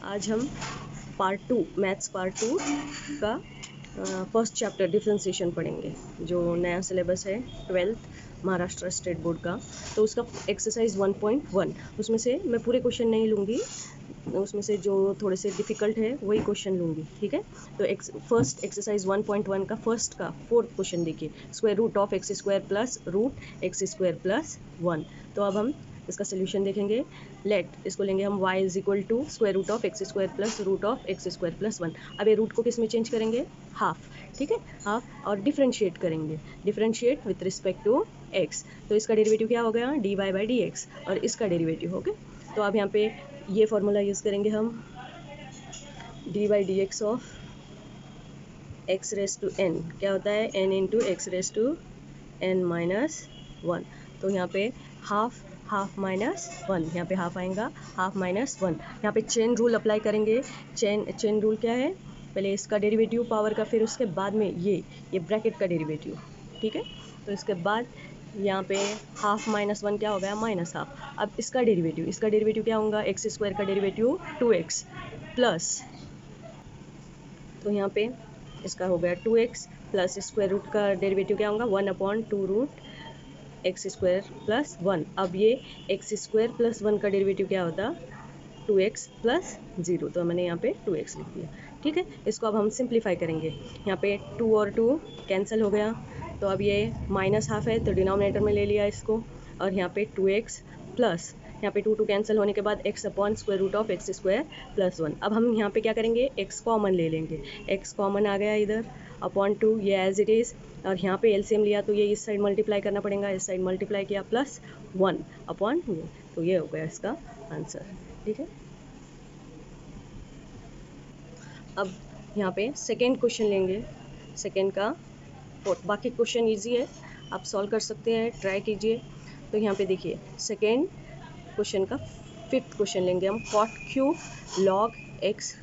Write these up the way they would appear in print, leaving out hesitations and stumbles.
आज हम part 2 maths part 2 का फर्स्ट चैप्टर डिफ्रेंसिएशन पढ़ेंगे, जो नया सिलेबस है 12th महाराष्ट्र स्टेट बोर्ड का। तो उसका एक्सरसाइज 1.1, उसमें से मैं पूरे क्वेश्चन नहीं लूँगी, उसमें से जो थोड़े से डिफ़िकल्ट है वही क्वेश्चन लूँगी, ठीक है। तो फर्स्ट एक्सरसाइज 1.1 का फर्स्ट का फोर्थ क्वेश्चन देखिए, square root of x square plus root x square plus 1। तो अब हम इसका सोल्यूशन देखेंगे। लेट इसको लेंगे हम y is equal to square root of x square plus root of x square plus 1। अब ये रूट को किस में चेंज करेंगे? हाफ, ठीक है, हाफ, और डिफ्रेंशिएट करेंगे, differentiate with respect to x। तो इसका डेरिवेटिव क्या हो गया? dy बाई डी एक्स, और इसका डेरिवेटिव हो गया। तो अब यहाँ पे ये फॉर्मूला यूज़ करेंगे हम, d by d x of x raise to n क्या होता है? n into x raise to n minus 1। तो यहाँ पे हाफ माइनस 1, यहाँ पे हाफ आएगा, हाफ माइनस 1। यहाँ पे चेन रूल अप्लाई करेंगे। चेन रूल क्या है? पहले इसका डेरिवेटिव पावर का, फिर उसके बाद में ये ब्रैकेट का डेरिवेटिव, ठीक है। तो इसके बाद यहाँ पे हाफ माइनस 1 क्या हो गया? Minus half. अब इसका डेरिवेटिव क्या होगा? एक्स स्क्वायर का डेरिवेटिव 2x प्लस, तो यहाँ पे इसका हो गया 2x प्लस स्क्वायर रूट का डेरिवेटिव क्या होगा? 1/2 रूट एक्स स्क्वायर प्लस 1। अब ये एक्स स्क्वायर प्लस 1 का डेरिवेटिव क्या होता? 2x plus 0। तो मैंने यहाँ पे 2x लिख दिया, ठीक है। इसको अब हम सिंप्लीफाई करेंगे। यहाँ पे 2 और 2 कैंसिल हो गया, तो अब ये माइनस हाफ है तो डिनोमिनेटर में ले लिया इसको, और यहाँ पे 2x प्लस, यहाँ पे 2 कैंसिल होने के बाद x upon square root of x square plus 1। अब हम यहाँ पे क्या करेंगे? x कॉमन ले लेंगे, x कॉमन आ गया इधर, अपॉन 2 ये एज इट इज़, और यहाँ पे एलसीएम लिया तो ये इस साइड मल्टीप्लाई करना पड़ेगा, इस साइड मल्टीप्लाई किया प्लस 1 अपॉन ये, तो ये हो गया इसका आंसर, ठीक है। अब यहाँ पे सेकेंड क्वेश्चन लेंगे, सेकेंड का फोर्थ। बाकी क्वेश्चन इजी है, आप सॉल्व कर सकते हैं, ट्राई कीजिए। तो यहाँ पे देखिए सेकेंड क्वेश्चन का फिफ्थ क्वेश्चन लेंगे हम, cot cube log x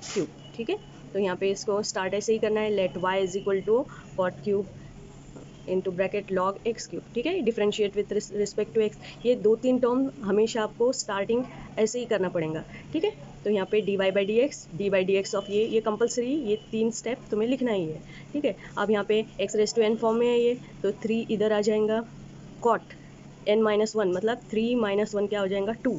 cube, ठीक है। तो यहाँ पे इसको स्टार्ट ऐसे ही करना है, let y is equal to cot cube into bracket log x cube, ठीक है। Differentiate with respect to x, ये 2-3 टर्म हमेशा आपको स्टार्टिंग ऐसे ही करना पड़ेगा, ठीक है। तो यहाँ पे D by d x of ये कंपलसरी, ये 3 स्टेप तुम्हें लिखना ही है, ठीक है। अब यहाँ पे x raise to n form में है ये, तो 3 इधर आ जाएगा, कॉट n माइनस 1 मतलब 3 माइनस 1 क्या हो जाएगा? 2,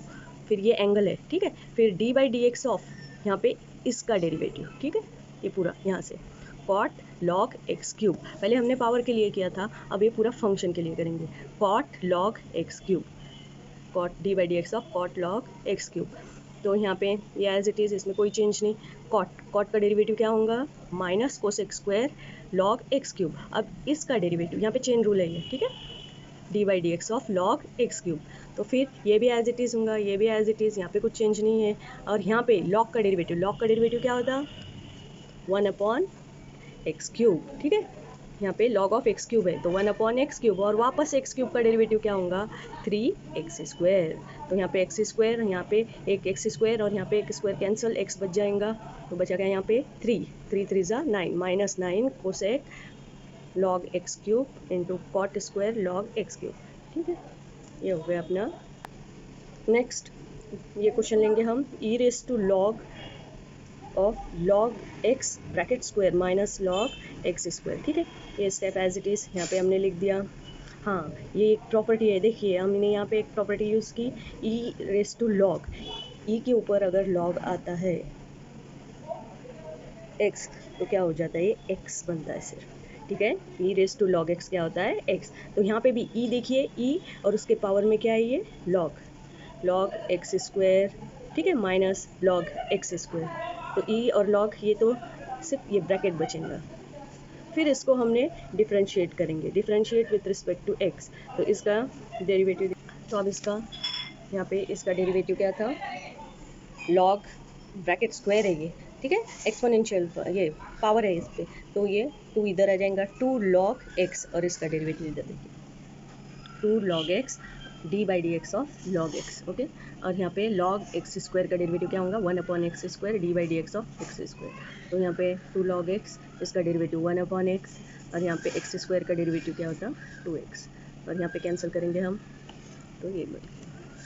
फिर ये एंगल है, ठीक है। फिर d by d x of यहाँ पे इसका डेरिवेटिव, ठीक है, ये पूरा यहाँ से कॉट लॉग एक्स क्यूब, पहले हमने पावर के लिए किया था, अब ये पूरा फंक्शन के लिए करेंगे, cot log x cube, cot d by d x of cot log x cube. तो यहाँ पे ये एज इट इज़, इसमें कोई चेंज नहीं। कॉट का डेरिवेटिव क्या होगा? Minus cosec square log x cube. अब इसका डेरिवेटिव, यहाँ पे चेन रूल है ये, ठीक है, D by d x of log x cube. तो फिर ये भी एज इट इज़ होगा, ये भी एज इट इज़, यहाँ पे कुछ चेंज नहीं है। और यहाँ पे लॉग का डेरिवेटिव क्या होता? 1/x क्यूब, ठीक है। यहाँ पे लॉग ऑफ एक्स क्यूब है तो 1/x क्यूब, और वापस एक्स क्यूब का डेरिवेटिव क्या होगा? 3x square. तो यहाँ पे एक्स स्क्वायर, यहाँ पे एक एक्स स्क्वायर, और यहाँ पे एक स्क्वायर कैंसिल, एक्स बच जाएगा, तो बचा गया यहाँ पे 3 3 × 9 minus 9 cosec log x cube into cot square log x cube, ठीक है। ये हो गया अपना। नेक्स्ट ये क्वेश्चन लेंगे हम, e raise to log of log x bracket square minus log x square, ठीक है। ये स्टेप एज इट इज़ यहाँ पे हमने लिख दिया। हाँ, ये एक प्रॉपर्टी है, देखिए हमने यहाँ पे एक प्रॉपर्टी यूज़ की, ई रेस टू लॉग, ई के ऊपर अगर लॉग आता है एक्स तो क्या हो जाता है? ये एक्स बनता है सिर्फ, ठीक है। ई रेस टू लॉग एक्स क्या होता है? एक्स। तो यहाँ पे भी ई देखिए, ई और उसके पावर में क्या है? ये लॉग एक्स स्क्वायर, ठीक है, माइनस लॉग एक्स स्क्वायर। तो ई और लॉग, ये तो सिर्फ ये ब्रैकेट बचेगा। फिर इसको हमने डिफ्रेंशिएट करेंगे, differentiate with respect to x. तो इसका डेरिवेटिव, तो अब इसका यहाँ पे इसका डेरिवेटिव क्या था? लॉग ब्रैकेट स्क्वायर है ये, ठीक है, एक्सपोनेंशियल, ये पावर है इस पर, तो ये 2 इधर आ जाएगा, 2 लॉग एक्स, और इसका डेरिवेटिव इधर देखिए 2 log x D by d x of log x, okay. और यहाँ पे लॉग एक्स स्क्वायर का डेरिवेटिव क्या होगा? 1/x square D by d x of x square. तो यहाँ पे 2 लॉग एक्स, इसका डेरिवेटिव 1/x, और यहाँ पे एक्स स्क्वायर का डेरिवेटिव क्या होता? 2x, और यहाँ पे कैंसिल करेंगे हम, तो ये,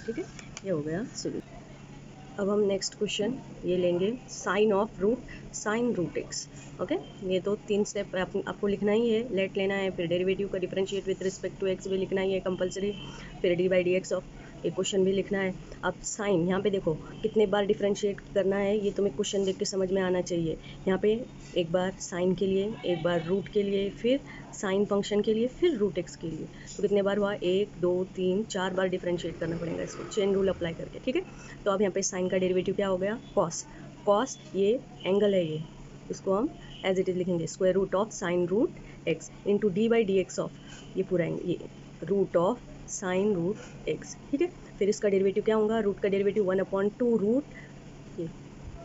ठीक है, ये हो गया सोल्यूशन। अब हम नेक्स्ट क्वेश्चन ये लेंगे sine of root sine root x. Okay, ये तो 3 स्टेप आपको लिखना ही है, लेट लेना है, फिर डेरिवेटिव का differentiate with respect to x भी लिखना ही है कंपलसरी, फिर d by d x of ये क्वेश्चन भी लिखना है। अब साइन यहाँ पे देखो कितने बार डिफरेंशिएट करना है ये तुम्हें क्वेश्चन देख के समझ में आना चाहिए। यहाँ पे एक बार साइन के लिए, एक बार रूट के लिए, फिर साइन फंक्शन के लिए, फिर रूट एक्स के लिए। तो कितने बार हुआ, 1 2 3 4 बार डिफरेंशिएट करना पड़ेगा इसको चेन रूल अप्लाई करके। ठीक है, तो अब यहाँ पे साइन का डेरिवेटिव क्या हो गया, कॉस। कॉस ये एंगल है, ये इसको हम एज इट इज लिखेंगे square root of sine root x into d by d x of ये पूरा ये root of sine root x. ठीक है, फिर इसका डेरिवेटिव क्या होगा, रूट का डेरिवेटिव 1/2 रूट ये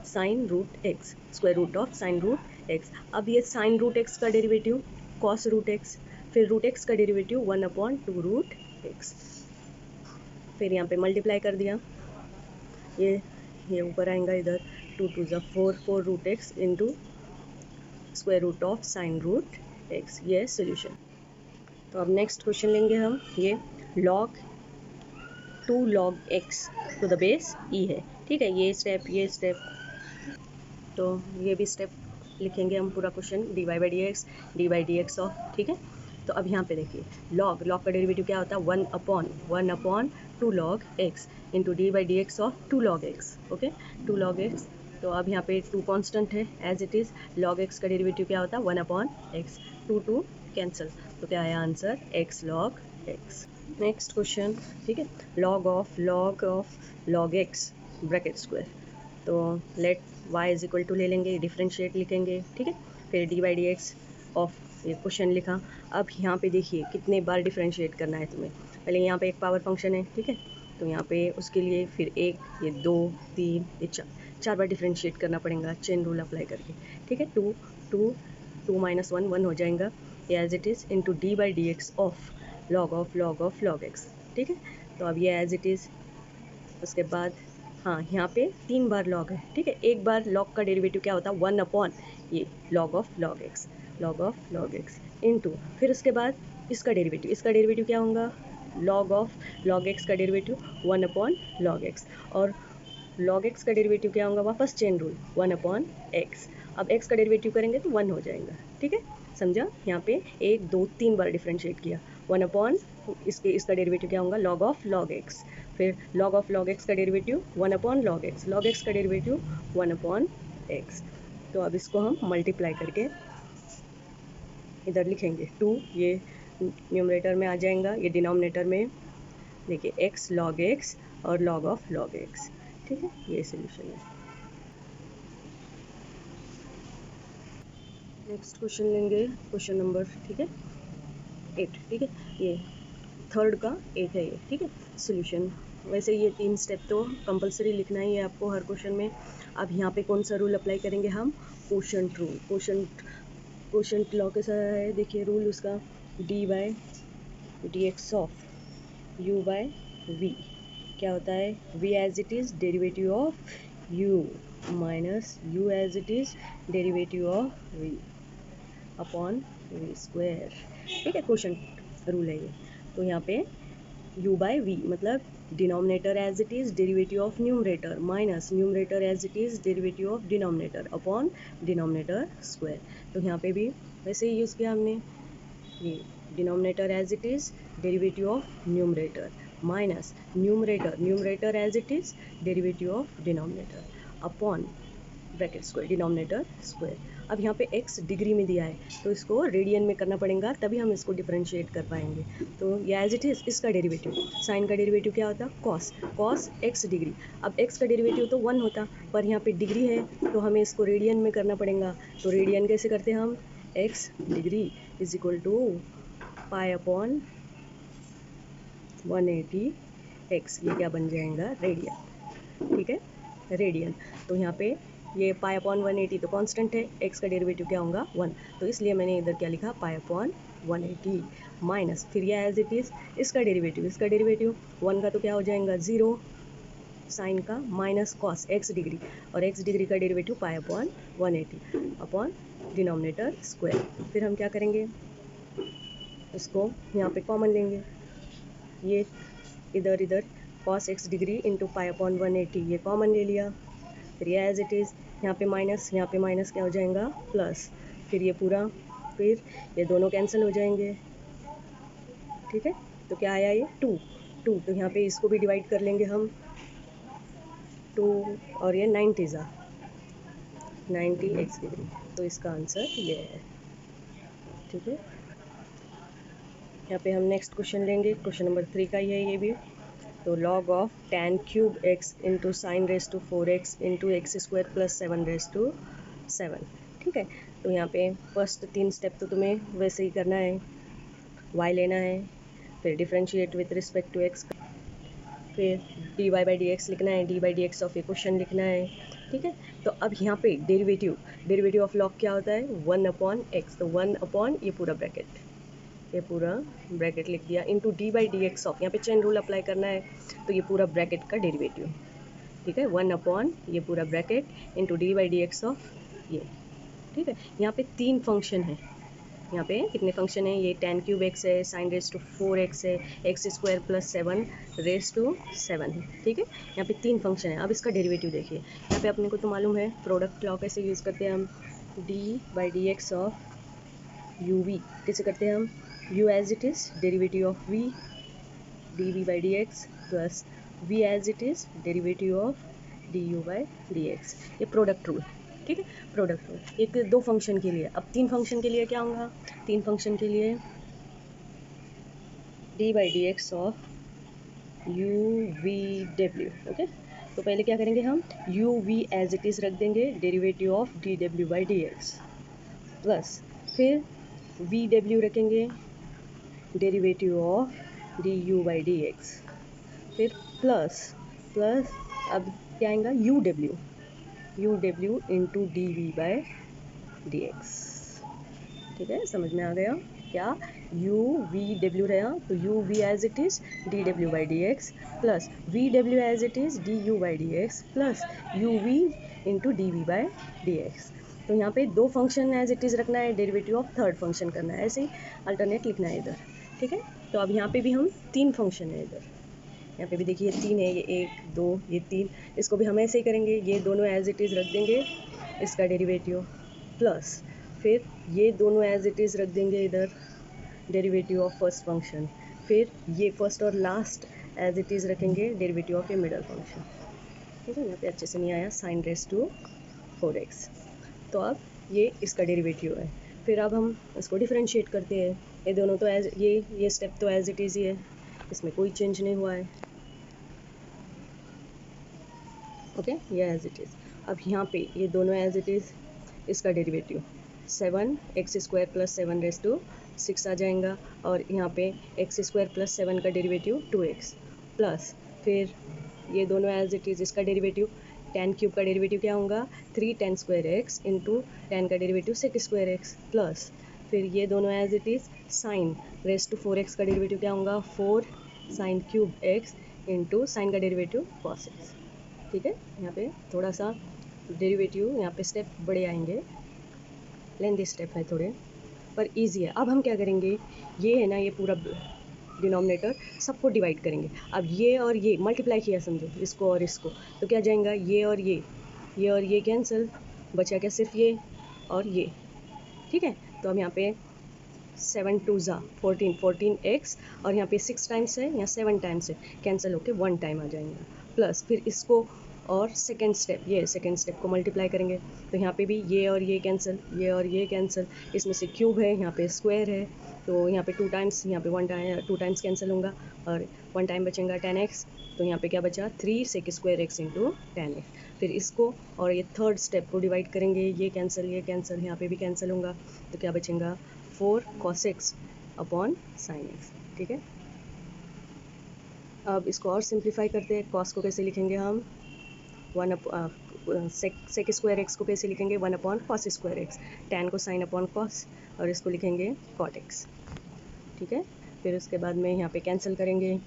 sine root x square root of sine root x. अब ये साइन रूट एक्स का डेरिवेटिव कॉस रूट एक्स, फिर रूट एक्स का डेरिवेटिव 1/2 रूट एक्स, फिर यहाँ पे मल्टीप्लाई कर दिया, ये ऊपर आएगा इधर 2 2 ज़ा 4 4 root x into square root of sine root x. ये सोल्यूशन। तो अब नेक्स्ट क्वेश्चन लेंगे हम, ये log 2 log x to the base e है। ठीक है, ये स्टेप तो ये भी स्टेप लिखेंगे हम पूरा question, d y by d x of. ठीक है, तो अब यहाँ पे देखिए लॉग का डेरिवेटिव क्या होता है, 1/2 log x into d by d x of 2 log x। Okay, 2 log x। तो अब यहाँ पे 2 कांस्टेंट है as it is, log x का डेरिवेटिव क्या होता है 1/x, 2 कैंसिल, तो क्या आया answer x log x। Next question, ठीक है, log of log x bracket square, तो let y is equal to ले लेंगे, डिफरेंशिएट लिखेंगे। ठीक है, फिर d by d x of ये क्वेश्चन लिखा। अब यहाँ पे देखिए कितने बार डिफरेंशिएट करना है तुम्हें, पहले यहाँ पे एक पावर फंक्शन है। ठीक है, तो यहाँ पे उसके लिए फिर 1 ये 2 3 ये 4 बार डिफरेंशिएट करना पड़ेगा चेन रूल अप्लाई करके। ठीक है, 2 माइनस 1 1 हो जाएगा, ये as it is into d by d x of log x. ठीक है, तो अब ये एज इट इज़, उसके बाद हाँ यहाँ पे 3 बार लॉग है। ठीक है, एक बार लॉग का डेरिवेटिव क्या होता है 1 ये log of log x into, फिर उसके बाद इसका डेरिवेटिव क्या होगा, लॉग ऑफ लॉग एक्स का डेरिवेटिव 1/log x, और log x का डेरिवेटिव क्या होगा, वापस चेन रूल 1/x। अब x का डेरिवेटिव करेंगे तो 1 हो जाएगा। ठीक है, समझा, यहाँ पे 1 2 3 बार डिफरेंशिएट किया, 1/ इसका डेरिवेटिव क्या होगा log ऑफ log x, फिर log ऑफ log x का डेरिवेटिव 1/log x का डेरिवेटिव 1/x। तो अब इसको हम मल्टीप्लाई करके इधर लिखेंगे 2, ये न्यूमरेटर में आ जाएगा, ये डिनोमिनेटर में देखिए x log x और log ऑफ log x। ठीक है, ये सोल्यूशन है। नेक्स्ट क्वेश्चन लेंगे, क्वेश्चन नंबर 8। ठीक है, ये थर्ड का 8 है ये। ठीक है, सोल्यूशन। वैसे ये 3 स्टेप तो कंपलसरी लिखना ही है आपको हर क्वेश्चन में। अब यहाँ पे कौन सा रूल अप्लाई करेंगे हम, कोशेंट रूल। कोशेंट लॉ कैसा है देखिए, रूल उसका d by d x of u by v क्या होता है, v as it is derivative of u minus u as it is derivative of v upon v square. ठीक है, question rule है ये। तो यहाँ पे u बाई v मतलब denominator as it is derivative of numerator minus numerator as it is derivative of denominator upon denominator square. तो यहाँ पे भी वैसे ही यूज़ किया हमने, ये denominator as it is derivative of numerator minus numerator as it is derivative of denominator upon bracket square denominator square. अब यहाँ पे x डिग्री में दिया है तो इसको रेडियन में करना पड़ेगा, तभी हम इसको डिफरेंशिएट कर पाएंगे। तो ये एज इट इज़, इसका डेरिवेटिव साइन का डेरिवेटिव क्या होता है कॉस x डिग्री। अब x का डेरिवेटिव तो 1 होता, पर यहाँ पे डिग्री है तो हमें इसको रेडियन में करना पड़ेगा। तो रेडियन कैसे करते हैं हम, x degree is equal to pi upon 180x, ये क्या बन जाएगा रेडियन। ठीक है, रेडियन। तो यहाँ पे ये पाई अपॉन 180 तो कांस्टेंट है, x का डेरिवेटिव क्या होगा 1, तो इसलिए मैंने इधर क्या लिखा पाई अपॉन 180 माइनस, फिर यह एज इट इज़ इसका डेरिवेटिव 1 का तो क्या हो जाएगा 0 साइन का माइनस कॉस x डिग्री, और x डिग्री का derivative pi upon 180 upon denominator square. फिर हम क्या करेंगे, इसको यहाँ पे कॉमन लेंगे, ये इधर cos x degree into pi upon 180, ये कॉमन ले लिया, फिर ये एज इट इज़, यहाँ पे माइनस क्या हो जाएगा प्लस, फिर ये पूरा, फिर ये दोनों कैंसिल हो जाएंगे, ठीक है। तो क्या आया ये 2, तो यहाँ पे इसको भी डिवाइड कर लेंगे हम, 2 और ये 90 एक्स डिग्री, तो इसका आंसर ये है, ठीक है। यहाँ पे हम नेक्स्ट क्वेश्चन लेंगे, क्वेश्चन नंबर 3 का ही है ये भी। तो log of tan cube x into sine raise to 4x into x square plus 7 raise to 7, ठीक है। तो यहाँ पे फर्स्ट 3 स्टेप तो तुम्हें वैसे ही करना है, y लेना है, फिर differentiate with respect to x, फिर dy/dx लिखना है, dy/dx ऑफ इक्वेशन लिखना है, ठीक है। तो अब यहाँ पे डेरिवेटिव ऑफ लॉग क्या होता है 1/x, तो 1 ये पूरा ब्रैकेट लिख दिया इंटू dy/dx ऑफ, यहाँ पे चेन रूल अप्लाई करना है, तो ये पूरा ब्रैकेट का डेरिवेटिव, ठीक है, 1 ये पूरा ब्रैकेट इंटू dy/dx ऑफ ये, ठीक है। यहाँ पे 3 फंक्शन है, यहाँ पे कितने फंक्शन है, ये tan क्यूब एक्स है, साइन रेस टू 4x है, x square plus 7 raise to 7 है, ठीक है। यहाँ पे 3 फंक्शन है। अब इसका डेरिवेटिव देखिए, यहाँ पे अपने को तो मालूम है प्रोडक्ट लॉ कैसे यूज़ करते हैं हम, dy/dx ऑफ uv कैसे करते हैं हम, u as it is derivative of v dv/dx plus v as it is derivative of du/dx, ये प्रोडक्ट रूल, ठीक है, प्रोडक्ट रूल। एक 2 फंक्शन के लिए, अब 3 फंक्शन के लिए क्या होगा, 3 फंक्शन के लिए dy/dx ऑफ u/v/w, ओके। तो पहले क्या करेंगे हम, u/v एज इट इज़ रख देंगे, डेरिवेटिव ऑफ dw/dx प्लस फिर v/w रखेंगे, डेरिवेटिव ऑफ du/dx, फिर प्लस अब क्या आएगा u/w इंटू dv/dx, ठीक है, समझ में आ गया क्या, u/v/w रहा, तो u/v as it is dw/dx plus v/w as it is du/dx plus u/v into dv/dx। तो यहाँ पे 2 फंक्शन एज इट इज़ रखना है, डेरिवेटिव ऑफ थर्ड फंक्शन करना है, ऐसे ही अल्टरनेट लिखना है इधर, ठीक है। तो अब यहाँ पे भी हम 3 फंक्शन है इधर, यहाँ पे भी देखिए 3 है, ये 1 2 ये 3, इसको भी हम ऐसे ही करेंगे, ये दोनों एज इट इज़ रख देंगे, इसका डेरिवेटिव प्लस फिर ये दोनों एज इट इज़ रख देंगे इधर, डेरिवेटिव ऑफ फर्स्ट फंक्शन, फिर ये फर्स्ट और लास्ट एज इट इज़ रखेंगे, डेरिवेटिव ऑफ ये मिडल फंक्शन, ठीक है। यहाँ पे अच्छे से नहीं आया, साइन रेस टू 4x, तो अब ये इसका डेरिवेटिव है, फिर अब हम इसको डिफरेंशिएट करते हैं, ये दोनों तो एज ये स्टेप तो एज इट इज़ ही है, इसमें कोई चेंज नहीं हुआ है, ओके, ये एज इट इज़। अब यहाँ पे ये दोनों एज इट इज़, इसका derivative 7 x square plus 7 raise to 6 आ जाएगा, और यहाँ पे एक्स स्क्वायर प्लस 7 का डेरिवेटिव 2x प्लस फिर ये दोनों एज इट इज़, इसका डेरिवेटिव tan क्यूब का डेरिवेटिव क्या होगा 3 tan square x into tan का derivative sec square x plus फिर ये दोनों as it is sine raise to 4x का डेरिवेटिव क्या होगा 4 sine cube x into sine का डेरिवेटिव कॉस एक्स, ठीक है। यहाँ पे थोड़ा सा डेरिवेटिव, यहाँ पे स्टेप बड़े आएंगे, लेंथी स्टेप है थोड़े, पर इजी है। अब हम क्या करेंगे, ये है ना, ये पूरा डिनोमिनेटर सबको डिवाइड करेंगे। अब ये और ये मल्टीप्लाई किया समझो, इसको और इसको, तो क्या जाएगा ये और ये कैंसिल, बचा क्या सिर्फ ये और ये, ठीक है। तो अब यहाँ पे 7 2 14x और यहाँ पे 6 टाइम्स है, यहाँ 7 टाइम्स है, कैंसिल होके 1 टाइम आ जाएगा, प्लस फिर इसको और सेकेंड स्टेप को मल्टीप्लाई करेंगे, तो यहाँ पे भी ये और ये कैंसिल, इसमें से क्यूब है, यहाँ पे स्क्वायर है, तो यहाँ पे 2 टाइम्स, यहाँ पे 2 टाइम्स कैंसिल होगा और 1 टाइम बचेगा 10x, तो यहाँ पे क्या बचा 3 सेक स्क्वायर एक्स इंटू 10x, फिर इसको और ये थर्ड स्टेप को डिवाइड करेंगे, ये कैंसिल, यहाँ पे भी कैंसिल होगा, तो क्या बचेगा 4 cos x upon sine x, ठीक है। अब इसको और सिंप्लीफाई करते हैं, कॉस को कैसे लिखेंगे हम सेक स्क्वायर एक्स को कैसे लिखेंगे 1 upon cos square x, tan को साइन अपॉन कॉस, और इसको लिखेंगे कॉट एक्स, ठीक है। फिर उसके बाद में यहाँ पे कैंसिल करेंगे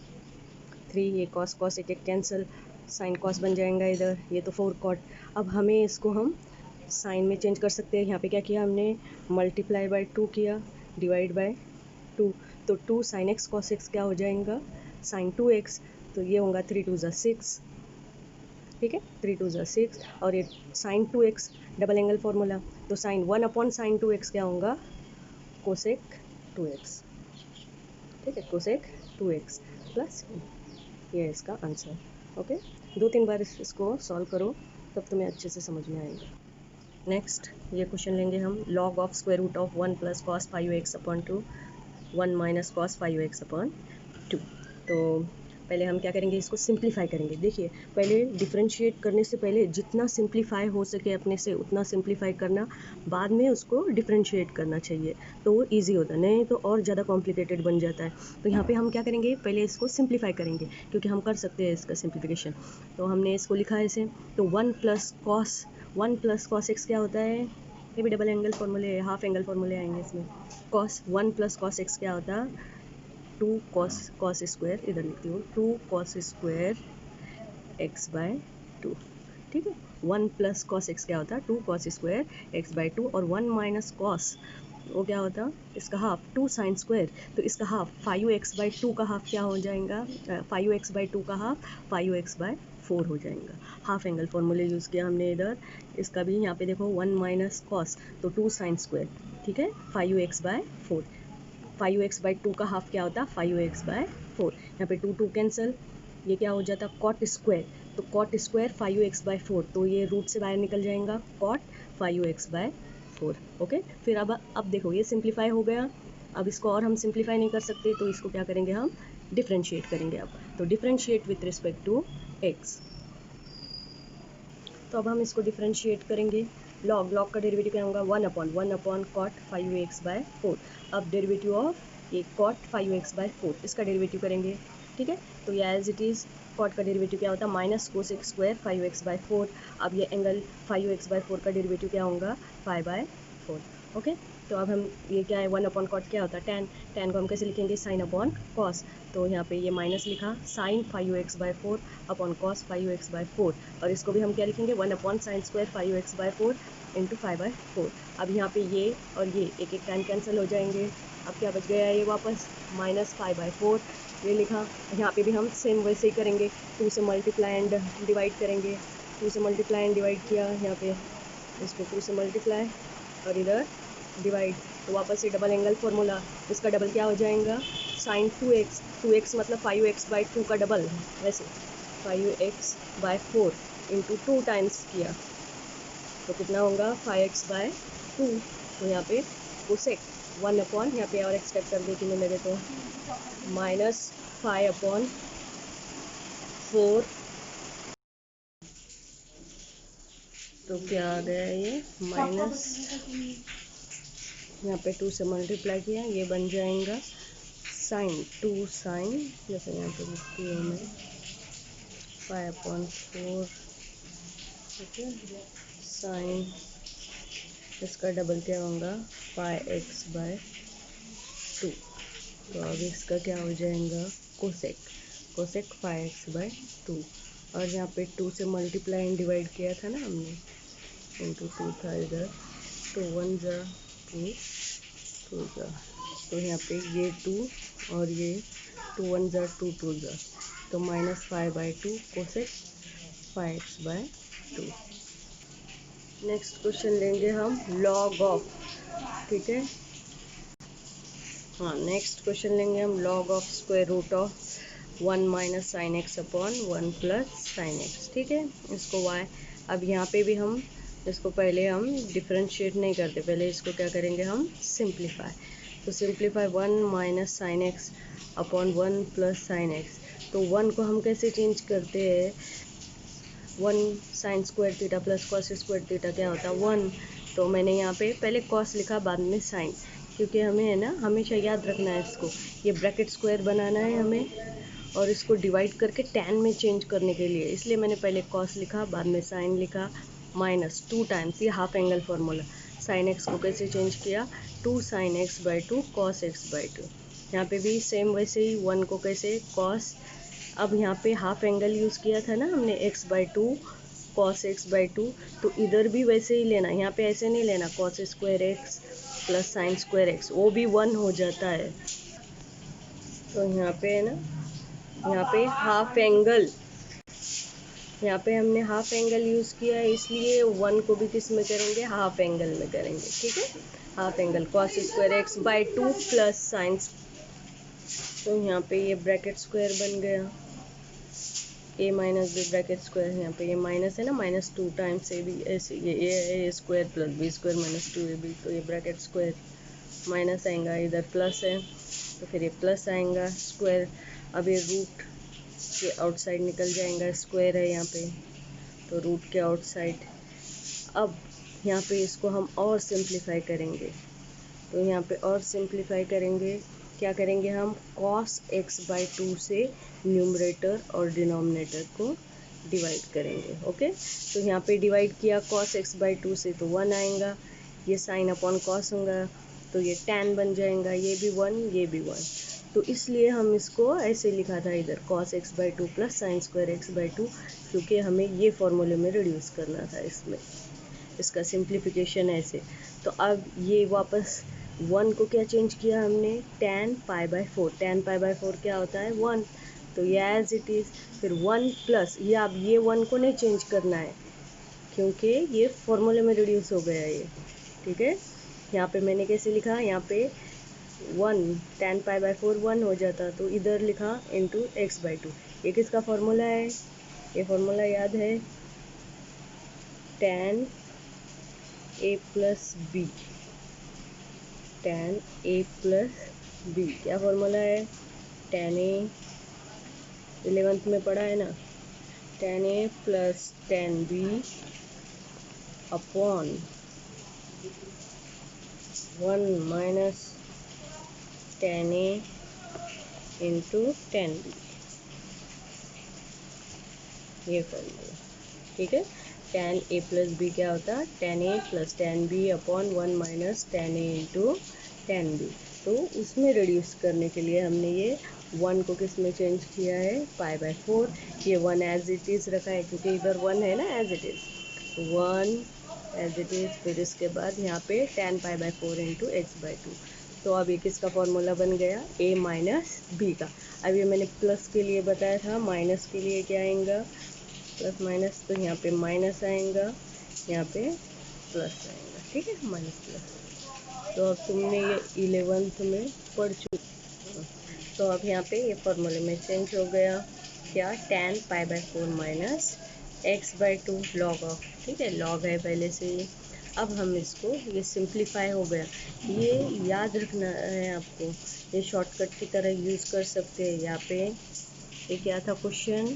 3, ये कॉस एक कैंसिल, साइन कॉस बन जाएगा इधर, ये तो 4 कॉट। अब हमें इसको हम साइन में चेंज कर सकते हैं, यहाँ पे क्या किया हमने मल्टीप्लाई बाय 2 किया, डिवाइड बाय 2, तो 2 साइन एक्स कॉस एक्स क्या हो जाएगा साइन 2x, तो ये होगा 3 2 6, ठीक है, 3 2 6। और ये sine 2x double angle formula, तो साइन 1/sin 2x क्या होगा, कोसेक 2x, ठीक है, कोसेक 2x प्लस, ये इसका आंसर। ओके, 2-3 बार इसको सॉल्व करो तब तुम्हें अच्छे से समझ में आएगा। नेक्स्ट ये क्वेश्चन लेंगे हम, log of square root of 1 plus cos 5x/2 1 minus cos 5x/2। तो पहले हम क्या करेंगे, इसको सिंप्लीफाई करेंगे। देखिए पहले डिफरेंशिएट करने से पहले जितना सिंप्लीफाई हो सके अपने से उतना सिंप्लीफाई करना, बाद में उसको डिफरेंशिएट करना चाहिए, तो वो ईजी होता है, नहीं तो और ज़्यादा कॉम्प्लिकेटेड बन जाता है। तो यहाँ पे हम क्या करेंगे, पहले इसको सिंप्लीफाई करेंगे, क्योंकि हम कर सकते हैं इसका सिंप्लीफिकेशन। तो हमने इसको लिखा है ऐसे, तो 1 प्लस कॉस x क्या होता है, ये भी डबल एंगल फॉर्मूले, हाफ एंगल फॉर्मूले आएंगे इसमें। कॉस 1 प्लस कॉस x क्या होता है, 2 कॉस स्क्वायर, इधर लिखती हूँ 2 कॉस स्क्वायर x/2, ठीक है। 1 प्लस कॉस x क्या होता है, 2 कॉस स्क्वायर x/2, और 1 माइनस कॉस वो क्या होता है, इसका हाफ 2 साइन स्क्वायर, तो इसका हाफ 5x/2 का हाफ क्या हो जाएगा, 5x/2 का हाफ 5x/4 हो जाएगा। हाफ एंगल फॉर्मूले यूज़ किया हमने इधर, इसका भी यहाँ पे देखो 1 माइनस कॉस, तो 2 साइन स्क्वायर, ठीक है, 5x/4, 5x/2 का हाफ क्या होता है, 5x/4, यहाँ पे 2 कैंसिल, ये क्या हो जाता है कॉट स्क्वायर, तो कॉट स्क्वायर 5x/4, तो ये रूट से बाहर निकल जाएगा, कॉट 5x/4। ओके, फिर अब देखो ये सिंप्लीफाई हो गया। अब इसको और हम सिंप्लीफाई नहीं कर सकते, तो इसको क्या करेंगे, हम डिफरेंशिएट करेंगे। अब तो differentiate with respect to x, तो अब हम इसको डिफरेंशिएट करेंगे। लॉग का डेरिवेटिव क्या होगा, 1/1 कॉट 5x/4। अब डेरिवेटिव ऑफ ये कॉट 5x/4, इसका डेरिवेटिव करेंगे, ठीक है। तो ये एज इट इज़, कॉट का डेरिवेटिव क्या होता है, माइनस कोसेक स्क्वायर 5x/4। अब ये एंगल 5x/4 का डेरिवेटिव क्या होगा, 5/4। ओके, तो अब हम ये क्या है, 1/कॉट क्या होता है, tan को हम कैसे लिखेंगे, sin/कॉस। तो यहाँ पे ये माइनस लिखा, sin 5x/4 upon cos 5x/4, और इसको भी हम क्या लिखेंगे, 1/sin² 5x/4 इंटू 5/4। अब यहाँ पे ये और ये एक tan कैंसिल हो जाएंगे। अब क्या बच गया, ये वापस माइनस 5/4, ये लिखा। यहाँ पे भी हम सेम वैसे ही करेंगे, 2 से मल्टीप्लाई एंड डिवाइड करेंगे। 2 से मल्टीप्लाई एंड डिवाइड किया, यहाँ पे इसको 2 से मल्टीप्लाई और इधर डिवाइड, तो वापस से डबल एंगल फार्मूला, इसका डबल क्या हो जाएगा, sin 2x मतलब 5x/2 का डबल, वैसे 5x/4 इंटू 2 टाइम्स किया, तो कितना होगा 5x/2। तो यहाँ पे कोसेक 1/, यहाँ पे और एक्सपेक्ट कर देती हूँ मेरे तो, माइनस 5/4, तो क्या आ गया ये माइनस, यहाँ पे 2 से मल्टीप्लाई किया, ये बन जाएगा sin 2 साइन, जैसे यहाँ पे लिखती हूँ मैं 5/4, ठीक है, साइन, इसका डबल क्या होगा 5x/2। तो अब इसका क्या हो जाएगा, कोसेक 5x/2, और यहाँ पे 2 से मल्टीप्लाई एंड डिवाइड किया था ना हमने, इंटू 2 था इधर, तो 1 जा 2 2 जा, तो यहाँ पे ये 2 और ये 2 1 जा 2 2 जा, तो minus 5/2 cosec 5x/2। Next question लेंगे हम लॉग ऑफ, ठीक है, हाँ नेक्स्ट क्वेश्चन लेंगे हम log of square root of 1 minus sine x upon 1 plus sine x, ठीक है, इसको y। अब यहाँ पे भी हम इसको पहले हम डिफरेंशिएट नहीं करते, पहले इसको क्या करेंगे, हम सिंप्लीफाई। तो simplify 1 minus sine x upon 1 plus sine x, तो 1 को हम कैसे चेंज करते हैं, 1 sine square theta plus cos square theta क्या होता है 1, तो मैंने यहाँ पे पहले कॉस लिखा बाद में साइन, क्योंकि हमें है ना हमेशा याद रखना है इसको, ये ब्रैकेट स्क्वायर बनाना है हमें, और इसको डिवाइड करके tan में चेंज करने के लिए, इसलिए मैंने पहले कॉस लिखा बाद में साइन लिखा, माइनस 2 टाइम्स, ये half angle formula, sine x को कैसे चेंज किया, 2 sin x/2 cos x/2। यहाँ पे भी सेम वैसे ही 1 को कैसे कॉस, अब यहाँ पे हाफ एंगल यूज़ किया था ना हमने x/2 cos x/2, तो इधर भी वैसे ही लेना, यहाँ पे ऐसे नहीं लेना cos square x plus sine square x, वो भी 1 हो जाता है, तो यहाँ पे है ना यहाँ पे हाफ एंगल, यहाँ पे हमने हाफ एंगल यूज़ किया है, इसलिए 1 को भी किस में करेंगे, हाफ एंगल में करेंगे। ठीक है, half angle cos square x by 2 plus sine. तो यहाँ पे ये ब्रैकेट स्क्वायर बन गया, a minus B bracket square, यहाँ पे ये माइनस है ना, -2 टाइम्स ए बी, ऐसे ये A square plus B square minus 2ab, तो ये ब्रैकेट स्क्वायर माइनस आएगा, इधर प्लस है तो फिर ये प्लस आएगा स्क्वायर। अब ये रूट के आउटसाइड निकल जाएगा, स्क्वायर है यहाँ पे तो रूट के आउटसाइड। अब यहाँ पे इसको हम और सिंप्लीफाई करेंगे, तो यहाँ पे और सिंप्लीफाई करेंगे, क्या करेंगे हम, cos x बाई 2 से न्यूमरेटर और डिनोमिनेटर को डिवाइड करेंगे। ओके, तो यहाँ पे डिवाइड किया cos x बाई 2 से तो 1 आएगा, ये साइन अपॉन कॉस होगा तो ये tan बन जाएगा, ये भी 1 ये भी 1, तो इसलिए हम इसको ऐसे लिखा था इधर cos x by 2 plus sine square x by 2, क्योंकि हमें ये फॉर्मूले में रिड्यूस करना था, इसमें इसका सिंप्लीफिकेशन ऐसे। तो अब ये वापस 1 को क्या चेंज किया हमने, tan pi by 4, tan pi by 4 क्या होता है 1, तो ये एज इट इज़। फिर 1 प्लस ये, अब ये 1 को नहीं चेंज करना है क्योंकि ये फॉर्मूले में रिड्यूस हो गया ये। ठीक है, यहाँ पे मैंने कैसे लिखा, यहाँ पे 1 tan पाई बाई 4 1 हो जाता, तो इधर लिखा इंटू एक्स बाई 2। ये किसका फॉर्मूला है, ये फॉर्मूला याद है, tan a plus B, tan a plus B क्या फॉर्मूला है, tan a 11th में पढ़ा है ना, tan a plus tan b upon 1 minus tan a into tan b, ये फॉर्मूला। ठीक है, tan a प्लस बी क्या होता है, tan a plus tan b upon 1 minus tan a into tan b। तो उसमें रिड्यूस करने के लिए हमने ये 1 को किस में चेंज किया है, पाई बाई 4, ये 1 एज इट इज़ रखा है क्योंकि इधर 1 है ना, as it is 1 as it is. फिर इसके बाद यहाँ पे tan pi by 4 into x by 2। तो अब ये किसका फॉर्मूला बन गया, a माइनस बी का। अब ये मैंने प्लस के लिए बताया था, माइनस के लिए क्या आएगा, प्लस माइनस, तो यहाँ पे माइनस आएगा, यहाँ पे प्लस आएगा। ठीक है, माइनस प्लस। तो अब तुमने ये 11th में पढ़ चुके, तो अब यहाँ पे ये फॉर्मूले में चेंज हो गया, क्या, tan pi by 4 minus x by 2 log of. ठीक है, लॉग है पहले से ही। अब हम इसको, ये सिंप्लीफाई हो गया, ये याद रखना है आपको, ये शॉर्टकट की तरह यूज़ कर सकते हैं। यहाँ पे ये क्या था question,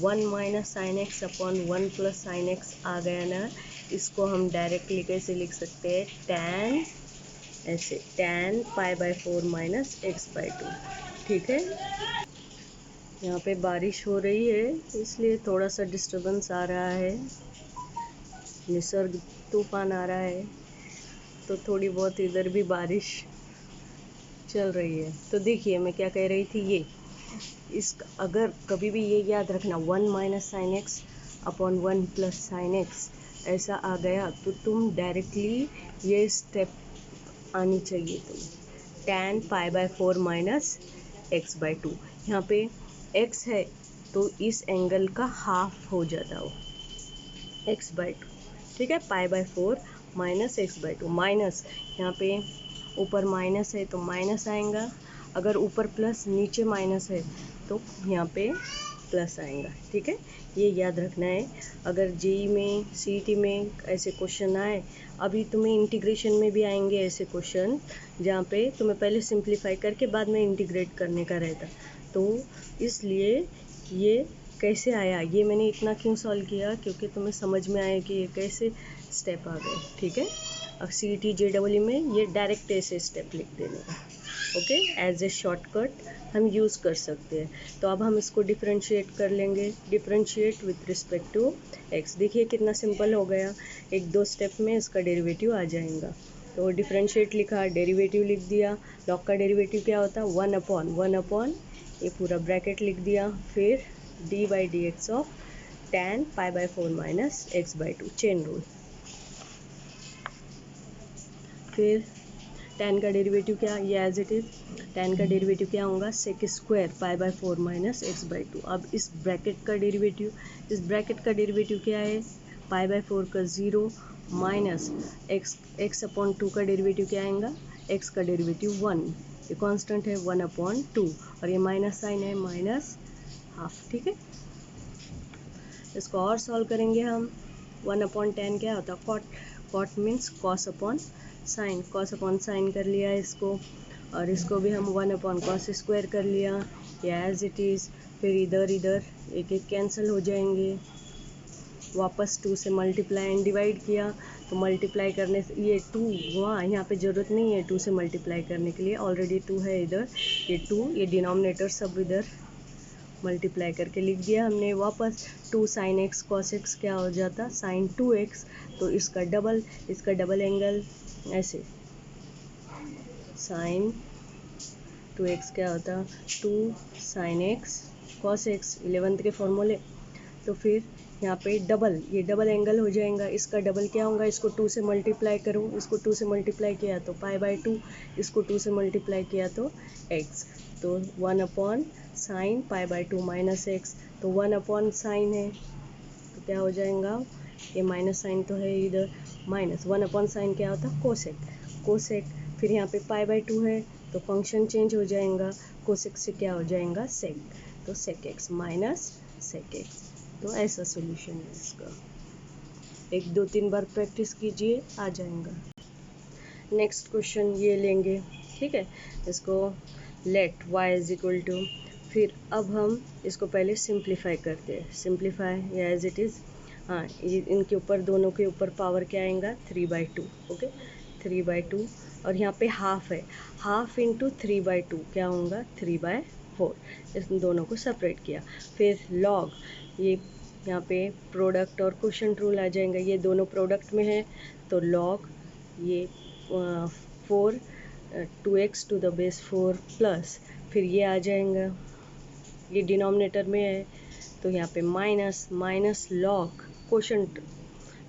1 minus sine x upon 1 plus sine x आ गया ना, इसको हम डायरेक्टली कैसे लिख सकते हैं, tan ऐसे, tan pi by 4 minus x by 2। ठीक है, यहाँ पे बारिश हो रही है इसलिए थोड़ा सा डिस्टरबेंस आ रहा है, निसर्ग तूफान आ रहा है, तो थोड़ी बहुत इधर भी बारिश चल रही है। तो देखिए मैं क्या कह रही थी, ये इस, अगर कभी भी ये याद रखना 1 minus sine x upon 1 plus sine x ऐसा आ गया, तो तुम डायरेक्टली ये स्टेप आनी चाहिए तुम्हें, tan pi by 4 minus x by 2। यहाँ पे x है तो इस एंगल का हाफ हो जाता हो, एक्स बाई 2। ठीक है, पाई by 4 minus x by 2, minus यहाँ पे ऊपर माइनस है तो माइनस आएगा, अगर ऊपर प्लस नीचे माइनस है तो यहाँ पे प्लस आएगा। ठीक है, ये याद रखना है। अगर जेई में, सीईटी में ऐसे क्वेश्चन आए, अभी तुम्हें इंटीग्रेशन में भी आएंगे ऐसे क्वेश्चन जहाँ पे तुम्हें पहले सिंप्लीफाई करके बाद में इंटीग्रेट करने का रहता, तो इसलिए ये कैसे आया, ये मैंने इतना क्यों सॉल्व किया, क्योंकि तुम्हें समझ में आए कि ये कैसे स्टेप आ गए। ठीक है, अब सीईटी जेडब्ल्यू में ये डायरेक्ट ऐसे स्टेप लिख देने का, ओके, एज ए शॉर्टकट हम यूज़ कर सकते हैं। तो अब हम इसको डिफरेंशिएट कर लेंगे, differentiate with respect to x. देखिए कितना सिंपल हो गया, एक दो स्टेप में इसका डेरिवेटिव आ जाएगा। तो डिफरेंशिएट लिखा, डेरिवेटिव लिख दिया, लॉग का डेरिवेटिव क्या होता है, 1 अपॉन ये पूरा ब्रैकेट लिख दिया, फिर d by d x of tan pi by 4 minus x by 2, chain rule. फिर टेन का डेरिवेटिव क्या, ये एज इट इज टेन का डेरिवेटिव क्या होगा, sec square pi by 4 minus x by 2। अब इस ब्रैकेट का डेरिवेटिव, इस ब्रैकेट का डेरिवेटिव क्या है, पाई बाय 4 का 0 माइनस एक्स अपॉन 2 का डेरिवेटिव क्या आएगा, एक्स का डेरिवेटिव 1, ये कांस्टेंट है 1 अपॉन 2 और ये माइनस साइन है माइनस हाफ। ठीक है, इसको और सॉल्व करेंगे हम। 1 अपॉन 10 क्या होता है, cot, cot means cos upon sine, cos upon sine कर लिया इसको, और इसको भी हम 1 अपॉन कॉस स्क्वायर कर लिया, या एज इट इज़। फिर इधर इधर एक एक कैंसिल हो जाएंगे, वापस 2 से मल्टीप्लाई एंड डिवाइड किया, तो मल्टीप्लाई करने से ये 2 वहाँ, यहाँ पे ज़रूरत नहीं है 2 से मल्टीप्लाई करने के लिए, ऑलरेडी 2 है इधर, ये 2, ये डिनोमिनेटर सब इधर मल्टीप्लाई करके लिख दिया हमने। वापस 2 साइन एक्स कॉस एक्स क्या हो जाता, साइन 2x, तो इसका डबल एंगल ऐसे, साइन 2x क्या होता, 2 sine x cos x, 11th के फॉर्मूले। तो फिर यहाँ पे डबल, ये डबल एंगल हो जाएगा, इसका डबल क्या होगा, इसको 2 से मल्टीप्लाई करूँ, इसको 2 से मल्टीप्लाई किया तो पाई बाय 2, इसको 2 से मल्टीप्लाई किया तो x, तो 1 upon sine pi by 2 minus x, तो 1 अपॉन साइन है तो क्या हो जाएगा, ये माइनस साइन तो है इधर, माइनस 1 अपॉन साइन क्या होता, कोसेक, कोसेक। फिर यहाँ पे पाई बाय 2 है तो फंक्शन चेंज हो जाएगा, कोसेक से क्या हो जाएगा, सेक, तो sec x minus sec x. तो ऐसा सोल्यूशन है इसका, 1 2 3 बार प्रैक्टिस कीजिए, आ जाएगा। नेक्स्ट क्वेश्चन ये लेंगे, ठीक है, इसको let y is equal to, फिर अब हम इसको पहले सिंप्लीफाई करते हैं, सिंप्लीफाई या एज इट इज़, हाँ इनके ऊपर दोनों के ऊपर पावर क्या आएगा, 3/2, ओके 3/2, और यहाँ पे हाफ है, हाफ इंटू 3/2 क्या होगा, 3/4, इस दोनों को सेपरेट किया। फिर लॉग, ये यहाँ पे प्रोडक्ट और क्वोशंट रूल आ जाएगा, ये दोनों प्रोडक्ट में है तो लॉग ये 4 2x to the base 4 plus, फिर ये आ जाएगा, ये डिनोमिनेटर में है तो यहाँ पे माइनस, माइनस लॉग क्वोशंट,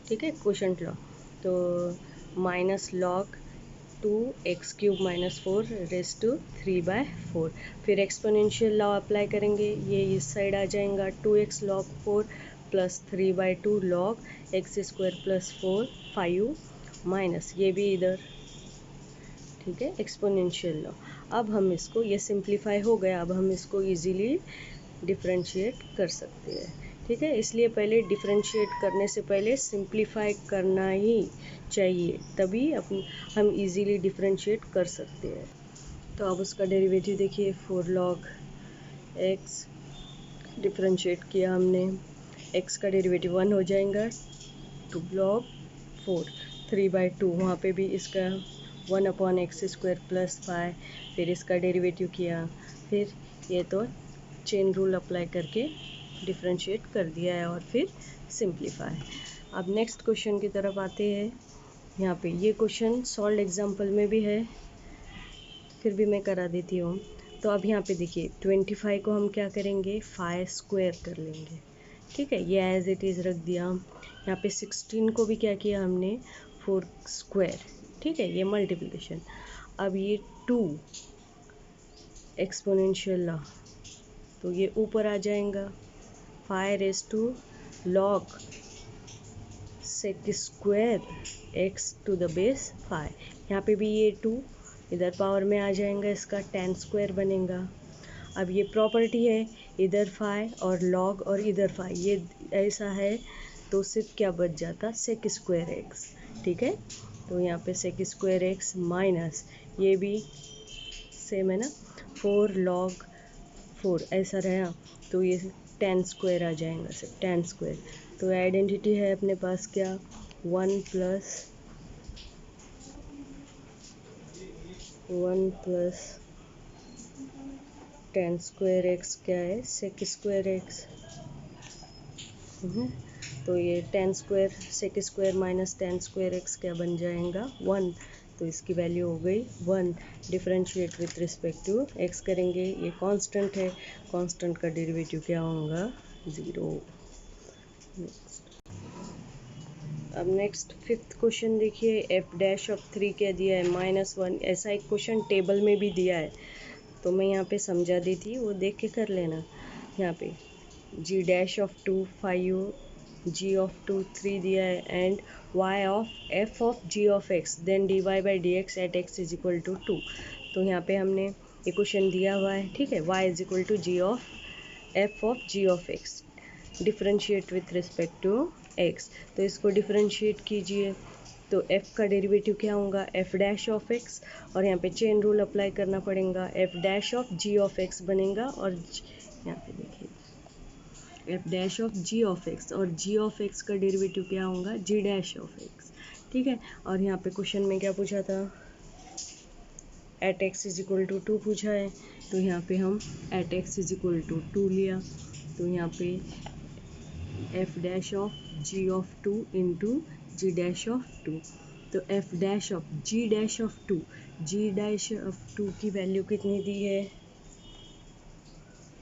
ठीक है क्वोशंट लॉग, तो minus log 2x³ minus 4 raise to 3/4। फिर एक्सपोनेंशियल लॉ अप्लाई करेंगे, ये इस साइड आ जाएगा, 2x log 4 plus 3/2 log x² plus 4 5 minus, ये भी इधर, ठीक है एक्सपोनेंशियल लॉ। अब हम इसको, ये सिंप्लीफाई हो गया, अब हम इसको इजीली डिफरेंशिएट कर सकते हैं, ठीक है। इसलिए पहले डिफरेंशिएट करने से पहले सिंप्लीफाई करना ही चाहिए, तभी हम इजीली डिफरेंशिएट कर सकते हैं। तो अब उसका डेरिवेटिव देखिए, 4 log x, डिफरेंशिएट किया हमने, x का डेरिवेटिव 1 हो जाएगा, 2 log 4 3/2, वहाँ पे भी इसका 1 अपॉन x² प्लस 5, फिर इसका डेरिवेटिव किया, फिर ये तो चेन रूल अप्लाई करके डिफरेंशिएट कर दिया है, और फिर सिंप्लीफाई। अब नेक्स्ट क्वेश्चन की तरफ आते हैं। यहाँ पे ये क्वेश्चन सॉल्व एग्जाम्पल में भी है, फिर भी मैं करा देती हूँ। तो अब यहाँ पे देखिए 25 को हम क्या करेंगे, 5 स्क्वायर कर लेंगे, ठीक है, ये एज इट इज़ रख दिया। यहाँ पे 16 को भी क्या किया हमने, 4 स्क्वायर, ठीक है, ये मल्टीप्लिकेशन। अब ये 2 एक्सपोनेंशियल लॉ, तो ये ऊपर आ जाएगा, 5 raise to log sec² x to the base 5, यहाँ पे भी ये 2 इधर पावर में आ जाएगा, इसका tan² बनेगा। अब ये प्रॉपर्टी है, इधर 5 और log और इधर 5, ये ऐसा है तो सिर्फ क्या बच जाता, sec² x, ठीक है। तो यहाँ पे sec² x माइनस, ये भी सेम है ना, 4 log 4 ऐसा रहा, तो ये tan² आ जाएगा, सिर्फ tan²। तो आइडेंटिटी है अपने पास क्या, 1 प्लस tan² x क्या है, sec² x, तो ये tan² sec² minus tan² x क्या बन जाएगा, 1, तो इसकी वैल्यू हो गई 1। Differentiate with respect to x करेंगे, ये कांस्टेंट है, कांस्टेंट का डेरिवेटिव क्या होगा, 0। अब नेक्स्ट फिफ्थ क्वेश्चन देखिए, एफ डैश ऑफ 3 क्या दिया है, -1। ऐसा एक क्वेश्चन टेबल में भी दिया है, तो मैं यहाँ पे समझा दी थी, वो देख के कर लेना। यहाँ पे g dash of 2 5, g of 2 3 दिया है, and y of f of g of x then d y by d x at x is equal to 2। तो यहाँ पे हमने ये क्वेश्चन दिया हुआ है, ठीक है। Y is equal to g of f of g of x, differentiate with respect to x. तो इसको डिफरेंशिएट कीजिए, तो f का डेरिवेटिव क्या होगा, f डैश ऑफ x, और यहाँ पे चेन रूल अप्लाई करना पड़ेगा, f dash of g of x बनेगा, और यहाँ पे देखिए f dash of g of x, और g ऑफ x का डेरिवेटिव क्या होगा, g डैश ऑफ x, ठीक है। और यहाँ पे क्वेश्चन में क्या पूछा था, at x is equal to 2 पूछा है, तो यहाँ पे हम at x is equal to 2 लिया, तो यहाँ पे f dash of g of 2 into g dash of 2, तो f dash of g dash of 2, g dash of 2 की वैल्यू कितनी दी है,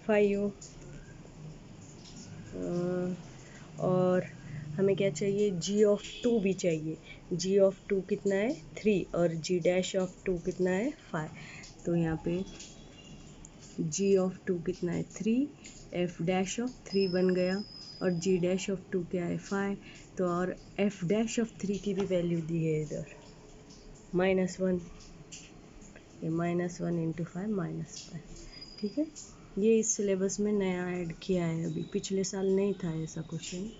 5। और हमें क्या चाहिए, g ऑफ 2 भी चाहिए, g ऑफ 2 कितना है 3, और g डैश ऑफ 2 कितना है 5। तो यहाँ पे g ऑफ 2 कितना है 3, f डैश ऑफ 3 बन गया, और g डैश ऑफ 2 क्या है 5। तो और f डैश ऑफ 3 की भी वैल्यू दी है इधर -1, ये -1 इंटू 5 -5, ठीक है। ये इस सिलेबस में नया ऐड किया है, अभी पिछले साल नहीं था ऐसा क्वेश्चन।